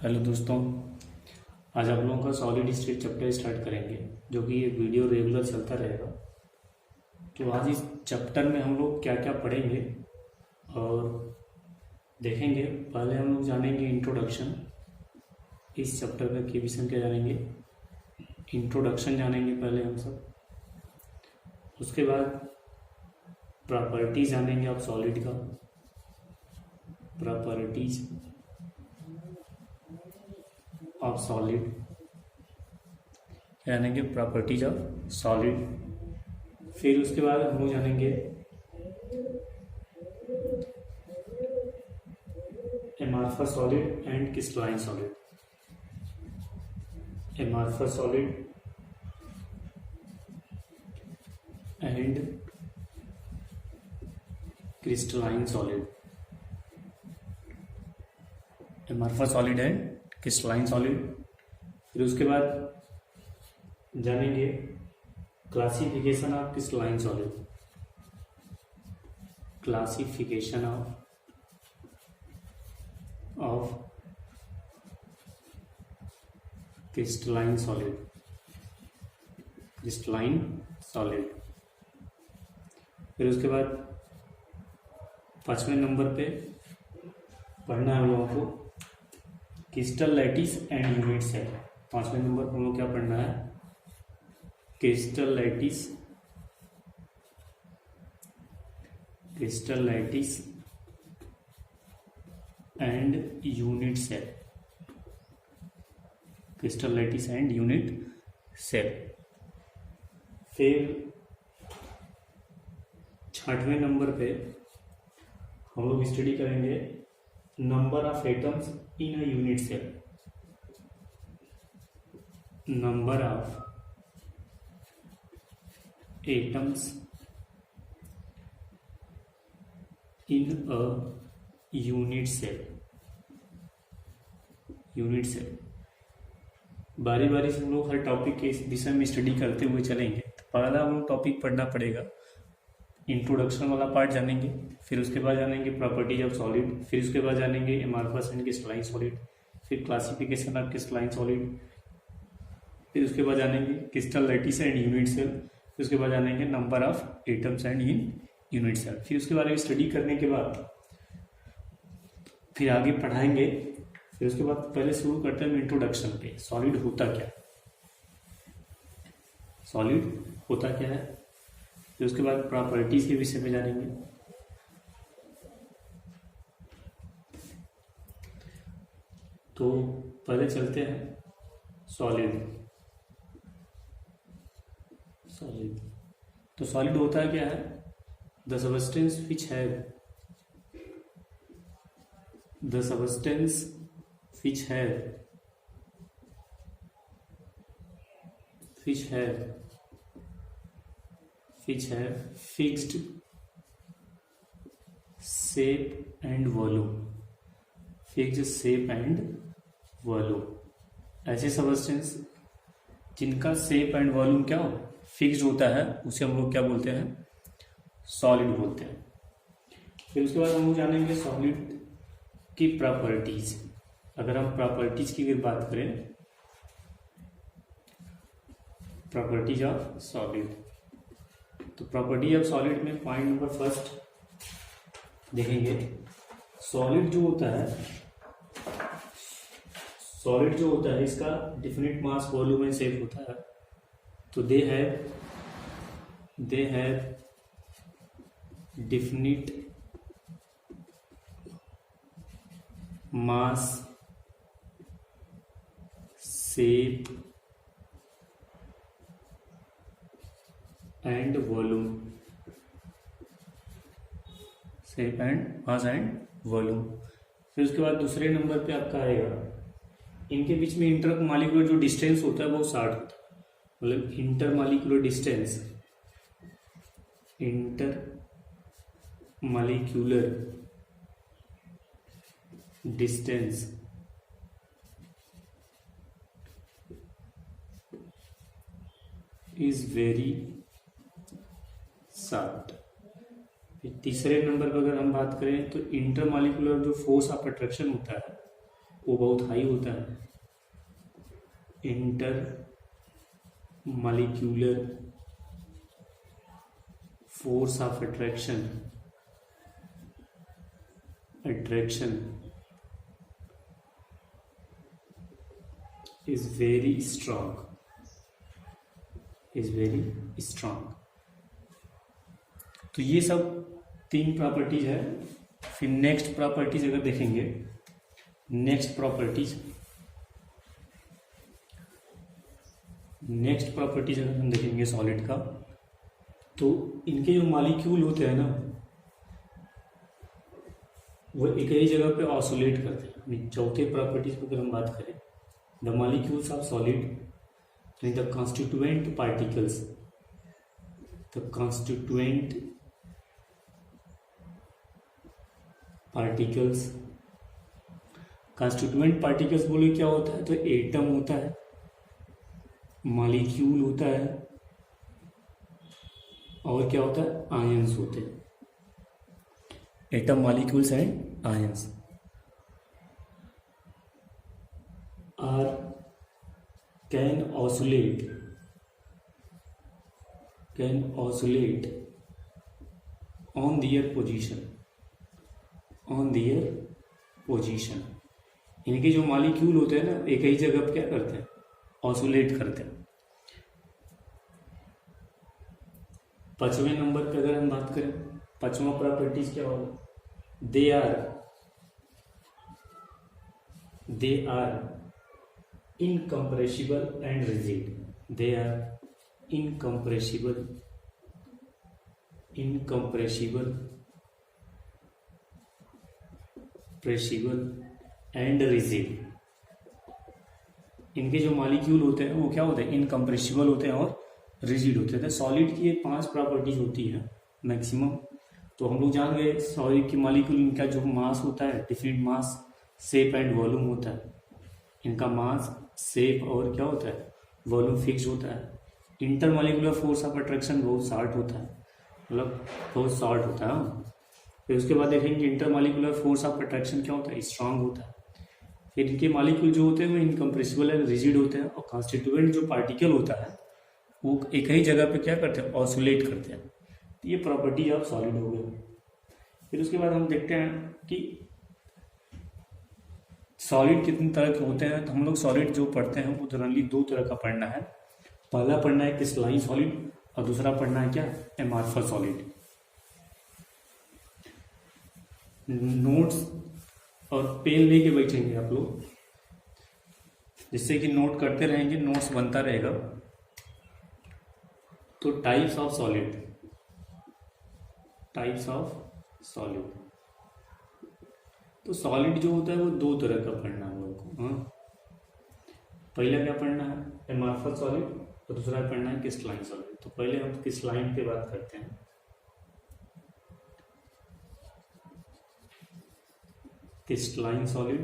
Hello दोस्तों। आज आप लोगों का सॉलिड स्टेट चैप्टर स्टार्ट करेंगे, जो कि ये वीडियो रेगुलर चलता रहेगा। तो आज इस चैप्टर में हम लोग क्या क्या पढ़ेंगे और देखेंगे। पहले हम लोग जानेंगे इंट्रोडक्शन। इस चैप्टर का की विषय क्या जानेंगे, इंट्रोडक्शन जानेंगे पहले हम सब। उसके बाद प्रॉपर्टीज जानेंगे आप सॉलिड का, प्रॉपर्टीज ऑफ सॉलिड जानेंगे, प्रॉपर्टीज ऑफ सॉलिड। फिर उसके बाद हम लोग जानेंगे amorphous solid and crystalline solid, amorphous solid and crystalline solid, amorphous solid and crystalline solid। फिर उसके बाद जानेंगे classification of crystalline solid, classification of crystalline solid, crystalline solid. फिर उसके बाद 5वें नंबर पे पढ़ना है हम लोगों को crystal lattice and unit cell. 5वें नंबर पर हम लोग क्या पढ़ना है, crystal lattice, crystal lattice and unit cell, crystal lattice and unit cell. फिर 6वें नंबर पे हम लोग स्टडी करेंगे number of atoms in a unit cell, number of atoms in a unit cell, unit cell. बारी बारी से हम लोग हर टॉपिक के इस विषय में स्टडी करते हुए चलेंगे। तो पहला हम लोग टॉपिक पढ़ना पड़ेगा, इंट्रोडक्शन वाला पार्ट जानेंगे। फिर उसके बाद जानेंगे प्रॉपर्टीज ऑफ सॉलिड। फिर उसके बाद जानेंगे एमॉर्फस एंड क्रिस्टलाइन सॉलिड। फिर क्लासिफिकेशन ऑफ क्रिस्टलाइन सॉलिड। फिर उसके बाद जानेंगे crystal lattice and unit cell. फिर उसके बाद जानेंगे number of atoms and in unit cell. फिर उसके बारे में स्टडी करने के बाद फिर आगे पढ़ाएंगे। फिर उसके बाद पहले शुरू करते हैं इंट्रोडक्शन पे, सॉलिड होता क्या, सॉलिड होता क्या है। फिर उसके बाद प्रॉपर्टीज के विषय में जानेंगे। तो पहले चलते हैं सॉलिड। सॉलिड तो सॉलिड होता है क्या है, the substance which have, the substance which have fixed shape and volume, fixed shape and volume। ऐसे सबस्टेंस जिनका शेप एंड वॉल्यूम क्या हो, फिक्स्ड होता है, उसे हम लोग क्या बोलते हैं, सॉलिड बोलते हैं। फिर उसके बाद हम लोग जानेंगे सॉलिड की प्रॉपर्टीज। अगर हम प्रॉपर्टीज की अगर बात करें, प्रॉपर्टीज ऑफ सॉलिड, तो प्रॉपर्टी ऑफ सॉलिड में पॉइंट नंबर फर्स्ट देखेंगे, सॉलिड जो होता है, सॉलिड जो होता है इसका definite mass volume and shape होता है। तो they have definite mass, shape and volume, shape and mass and volume. फिर उसके बाद दूसरे नंबर पे आपका आएगा, इनके बीच में इंटर मॉलिक्यूलर जो डिस्टेंस होता है वो 60 होता है, मतलब inter molecular distance, inter molecular distance is very short. तीसरे नंबर पर अगर हम बात करें तो इंटरमॉलिक्यूलर जो फोर्स ऑफ अट्रैक्शन होता है वो बहुत हाई होता है। Inter molecular force of attraction is very strong। तो ये सब 3 प्रॉपर्टीज है। फिर नेक्स्ट प्रॉपर्टीज अगर देखेंगे, नेक्स्ट प्रॉपर्टीज अगर हम देखेंगे सॉलिड का, तो इनके जो मॉलिक्यूल होते हैं ना, वो एक ही जगह पे ऑसिलेट करते हैं। चौथे प्रॉपर्टीज पर अगर हम बात करें, द मॉलिक्यूल्स ऑफ सॉलिड यानी the constituent particles constituent particles बोले क्या होता है? तो एटम होता है, मॉलिक्यूल होता है, और क्या होता है? आयंस होते हैं। Atom, molecules and ions are can oscillate on their position। इनके जो मॉलिक्यूल होते हैं ना, एक ही जगह पे क्या करते हैं? ऑसोलेट करते हैं। 5वें नंबर पे अगर हम बात करें, 5वां प्रॉपर्टीज क्या होगा? They are incompressible and rigid। they are incompressible and rigid। इनके जो मॉलिक्यूल होते हैं वो क्या होते हैं? इनकम्प्रेसिबल होते हैं और रिजिड होते हैं। सॉलिड की ये 5 प्रॉपर्टीज होती है मैक्सिमम। तो हम लोग जान गए सॉलिड की मॉलिक्यूल, इनका जो मास होता है, different mass, shape and volume होता है। इनका मास, शेप और क्या होता है? वॉल्यूम फिक्स होता है। इंटरमॉलिक्यूलर फोर्स ऑफ अट्रैक्शन बहुत शॉर्ट होता है, मतलब बहुत शॉर्ट होता है। फिर उसके बाद देखेंगे इंटरमॉलिक्यूलर फोर्स ऑफ अट्रैक्शन क्या होता है? स्ट्रांग होता है। फिर इनके मॉलिक्यूल जो होते हैं वो इनकम्प्रेसिबल एंड रिजिड होते हैं, और कॉन्स्टिट्यूएंट जो पार्टिकल होता है वो एक ही जगह पे क्या करते हैं? ऑसिलेट करते हैं। तो ये प्रॉपर्टी ऑफ सॉलिड हो गई। फिर उसके बाद हम देखते हैं कि सॉलिड कितने तरह के होते हैं। तो हम लोग सॉलिड जो पढ़ते हैं वो जनरली 2 तरह का पढ़ना है। पहला पढ़ना है क्रिस्टलाइन सॉलिड, और दूसरा पढ़ना है क्या? Amorphous solid. नोट्स और पेन लेके बैठेंगे आप लोग, जिससे कि नोट करते रहेंगे, नोट्स बनता रहेगा। तो टाइप्स ऑफ सॉलिड, तो सॉलिड जो होता है वो 2 तरह का पढ़ना है हम लोग को। हाँ, पहला क्या पढ़ना है? एमॉर्फस सॉलिड, और दूसरा पढ़ना है क्रिस्टलाइन सॉलिड। तो पहले हम क्रिस्टलाइन पे बात करते हैं। क्रिस्टलाइन सॉलिड,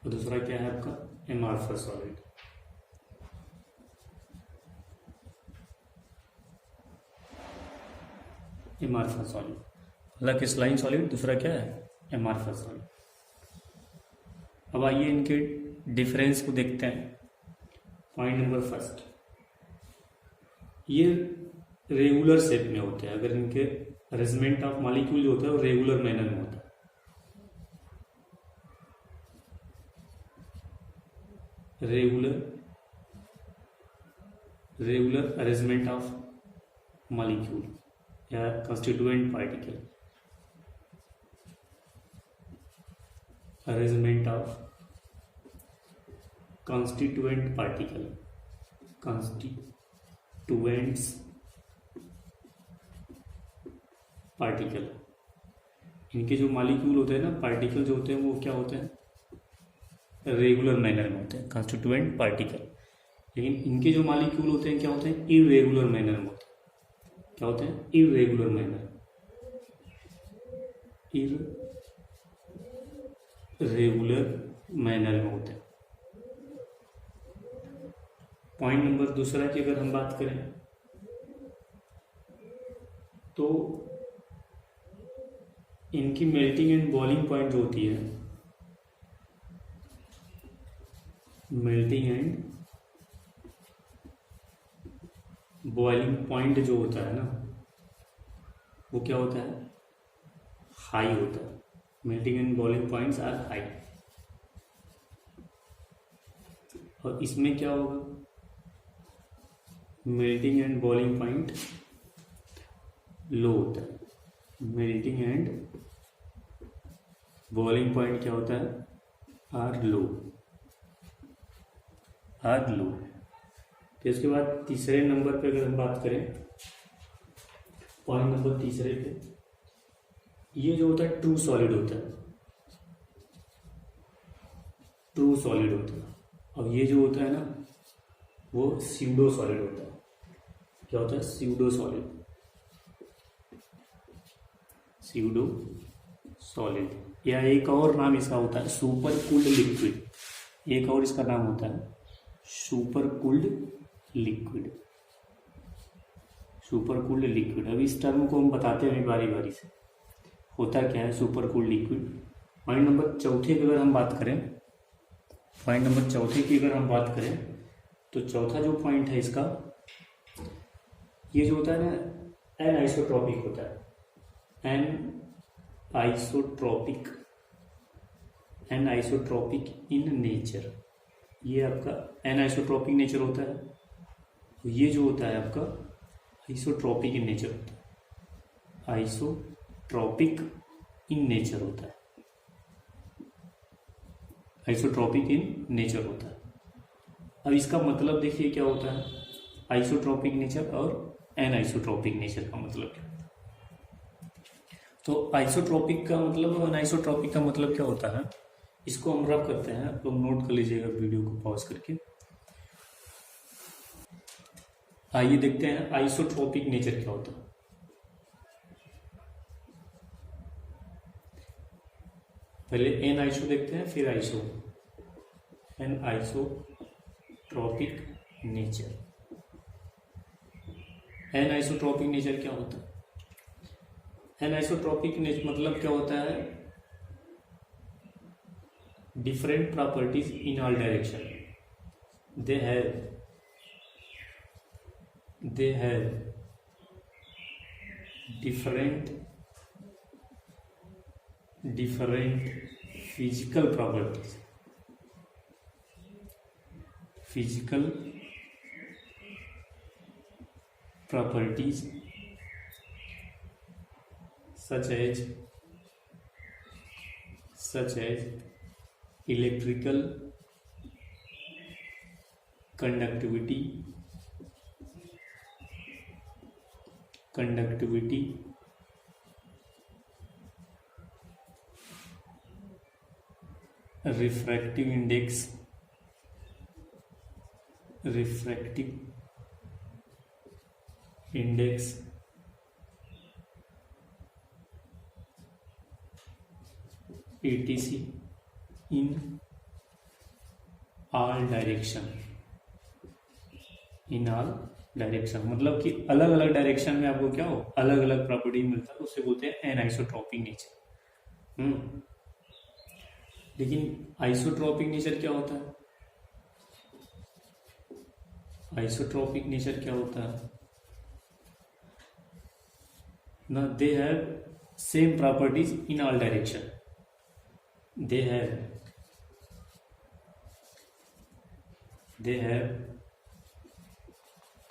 और दूसरा क्या है आपका? Amorphous solid. एमॉर्फस सॉलिड, पहला क्रिस्टलाइन सॉलिड, दूसरा क्या है? Amorphous solid. अब आइए इनके डिफरेंस को देखते हैं। पॉइंट नंबर फर्स्ट, ये रेगुलर शेप में होते हैं। अगर इनके अरेंजमेंट ऑफ मॉलिक्यूल जो होता है वो रेगुलर मैनर में होता है। रेगुलर अरेंजमेंट ऑफ मॉलिक्यूल या constituent particle, arrangement of constituents particle. इनके जो मॉलिक्यूल होते हैं ना, पार्टिकल जो होते हैं वो क्या होते हैं? रेगुलर मैनर में होते हैं, कंस्टिट्यूएंट पार्टिकल। लेकिन इनके जो मॉलिक्यूल होते हैं क्या होते हैं? इरेगुलर मैनर में होते हैं। क्या होते हैं? इरेगुलर मैनर में होते हैं। पॉइंट नंबर दूसरा की अगर हम बात करें तो इनकी मेल्टिंग एंड बॉइलिंग पॉइंट जो होती है मेल्टिंग एंड बॉइलिंग पॉइंट जो होता है ना, वो क्या होता है, हाई होता है। Melting and boiling points are high. और इसमें क्या होगा, melting and boiling point low होता है। मेल्टिंग एंड बॉइलिंग पॉइंट क्या होता है, आर लो, आर लो। फिर उसके बाद तीसरे नंबर पे अगर हम बात करें, पॉइंट नंबर तीसरे पे, ये जो होता है ट्रू सॉलिड होता है, ट्रू सॉलिड होता है। और ये जो होता है ना, वो स्यूडो सॉलिड होता है। क्या होता है, स्यूडो सॉलिड, स्यूडो सॉलिड। या एक और नाम इसका होता है सुपर कूल्ड लिक्विड। एक और इसका नाम होता है super cooled liquid, super cooled liquid. अभी इस टर्म को हम बताते हैं बारी बारी से, होता क्या है super cooled liquid. Point number चौथे की अगर हम बात करें, पॉइंट नंबर चौथे की अगर हम बात करें, तो चौथा जो पॉइंट है इसका, ये जो होता है ना, एन आइसोट्रॉपिक होता है। An isotropic, an isotropic in nature. ये आपका एन आइसोट्रॉपिक नेचर होता है। ये जो होता है आपका आइसोट्रॉपिक इन नेचर होता है, आइसोट्रॉपिक इन नेचर होता है, आइसोट्रॉपिक इन नेचर होता है। अब इसका मतलब देखिए क्या होता है, आइसोट्रॉपिक नेचर और एन आइसोट्रॉपिक नेचर का मतलब क्या। तो आइसोट्रॉपिक का मतलब और अनआइसोट्रॉपिक का मतलब क्या होता है, इसको हम रफ करते हैं। आप लोग नोट कर लीजिएगा वीडियो को पॉज करके। आइए देखते हैं आइसोट्रॉपिक नेचर क्या होता है। पहले एन आइसो देखते हैं, फिर iso. An isotropic nature, an isotropic nature क्या होता है। एन आइसोट्रॉपिक नेचर मतलब क्या होता है, different properties in all direction. They have different physical properties, physical properties such as electrical conductivity, refractive index, etc in all direction, in all direction. मतलब कि अलग अलग डायरेक्शन में आपको क्या हो, अलग अलग प्रॉपर्टी मिलता है, उसे बोलते हैं एन आइसोट्रॉपिक नेचर। लेकिन आइसोट्रॉपिक नेचर क्या होता है, आइसोट्रॉपिक नेचर क्या होता है ना, they have same properties in all direction, they have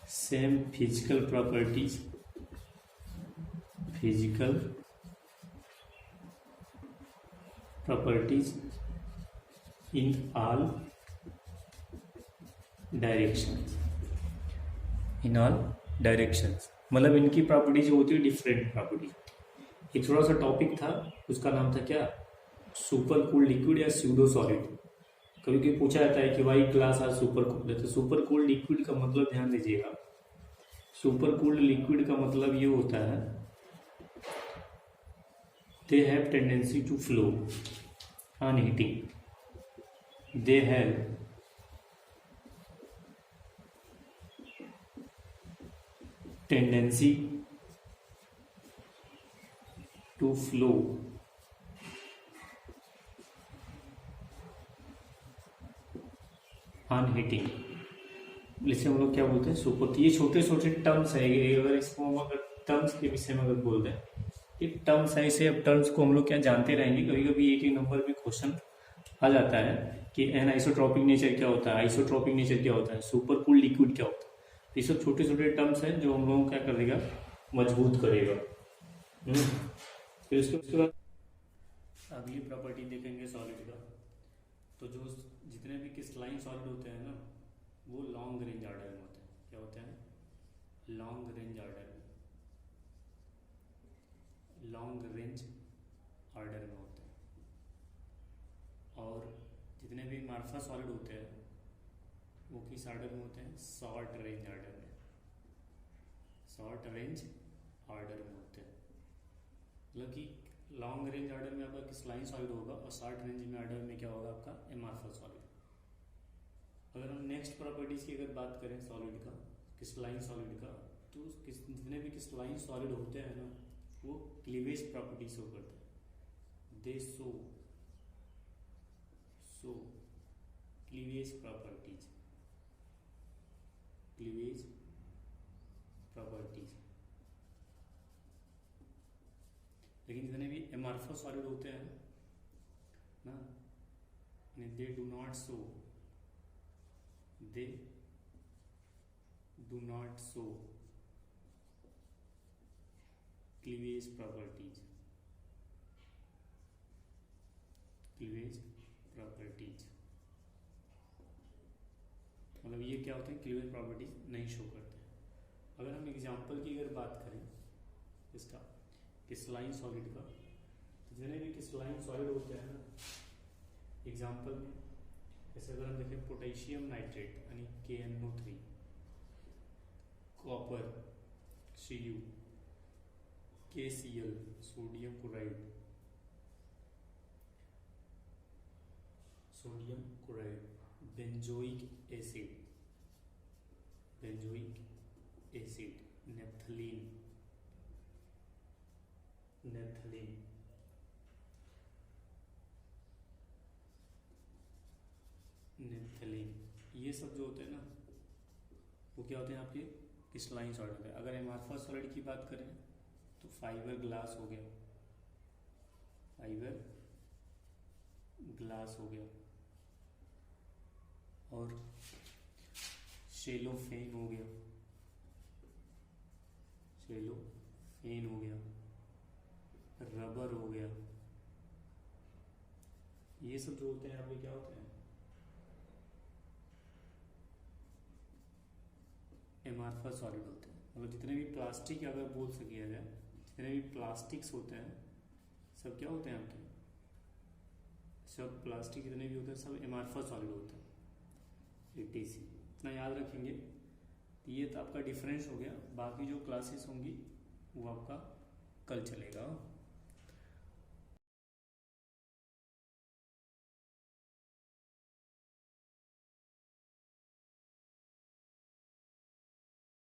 same physical properties in all directions, मतलब इनकी प्रॉपर्टी जो होती है डिफरेंट प्रॉपर्टी। एक थोड़ा सा टॉपिक था, उसका नाम था क्या, सुपर कूल्ड लिक्विड या स्यूडो सॉलिड। कभी कभी पूछा जाता है कि भाई क्लास आज सुपर कूल्ड है, तो सुपर कूल्ड लिक्विड का मतलब ध्यान दीजिएगा, सुपर कूल्ड लिक्विड का मतलब ये होता है they have tendency to flow on heating, they have tendency to flow on heating, जिसे हम लोग क्या बोलते हैं सुपर। तो ये छोटे छोटे टर्म्स है, ये अगर इसको हम अगर टर्म्स के विषय में अगर बोलते हैं, ये टर्म्स है, इसे अब टर्म्स को हम लोग क्या जानते रहेंगे। कभी कभी एक ही नंबर में क्वेश्चन आ जाता है कि एन आइसोट्रॉपिक नेचर क्या होता है, आइसोट्रॉपिक नेचर क्या होता है, सुपर कूल लिक्विड क्या होता है। ये सब छोटे छोटे टर्म्स हैं जो हम लोगों को क्या करेगा, मजबूत करेगा। फिर उसके बाद अगली प्रॉपर्टी देखेंगे सॉलिड का। तो जो जितने भी क्रिस्टलाइन सॉलिड होते हैं ना, वो लॉन्ग रेंज ऑर्डर में होते हैं। क्या होते हैं? लॉन्ग रेंज ऑर्डर में, लॉन्ग रेंज ऑर्डर में होते हैं। और जितने भी मार्फा सॉलिड होते हैं वो किस ऑर्डर में होते हैं? शॉर्ट रेंज ऑर्डर में, शॉर्ट रेंज ऑर्डर में होते हैं। मतलब कि लॉन्ग रेंज ऑर्डर में आपका क्रिस्टलाइन सॉलिड होगा और शॉर्ट रेंज में ऑर्डर में क्या होगा आपका? Amorphous solid. अगर हम नेक्स्ट प्रॉपर्टीज की अगर बात करें सॉलिड का, क्रिस्टलाइन सॉलिड का, तो जितने भी क्रिस्टलाइन सॉलिड होते हैं ना, वो क्लीवेज प्रॉपर्टी शो करते हैं। दे show cleavage properties, cleavage properties. लेकिन जितने भी एमार्फस सॉलिड होते हैं ना, they do not show, they do not show cleavage properties, cleavage properties. मतलब ये क्या होते हैं? क्लीवेज प्रॉपर्टीज नहीं शो करते हैं। अगर हम एग्जांपल की अगर बात करें इसका, क्रिस्टलाइन सॉलिड का, तो जितने भी क्रिस्टलाइन सॉलिड होते हैं ना, एग्जांपल में जैसे अगर हम देखें पोटेशियम नाइट्रेट यानी KNO3, copper Cu, KCl sodium chloride, sodium chloride, benzoic acid, benzoic acid, naphthalene, naphthalene, naphthalene, ये सब जो होते हैं ना, वो क्या होते हैं आपके? क्रिस्टलाइन सॉलिड होते हैं। अगर एमार्फस सॉलिड की बात करें तो फाइबर ग्लास हो गया, फाइबर ग्लास हो गया, और शेलोफेन हो गया, शेलोफेन हो गया, रबर हो गया। ये सब जो होते हैं आपके क्या होते हैं? एमार्फस सॉलिड होते हैं। मतलब जितने भी प्लास्टिक अगर बोल सकिया जाए, जितने भी प्लास्टिक्स होते हैं सब क्या होते हैं आपके? सब प्लास्टिक जितने भी होते हैं सब एमार्फस सॉलिड होते हैं। ETC इतना याद रखेंगे। तो ये तो आपका डिफरेंस हो गया। बाकी जो क्लासेस होंगी वो आपका कल चलेगा।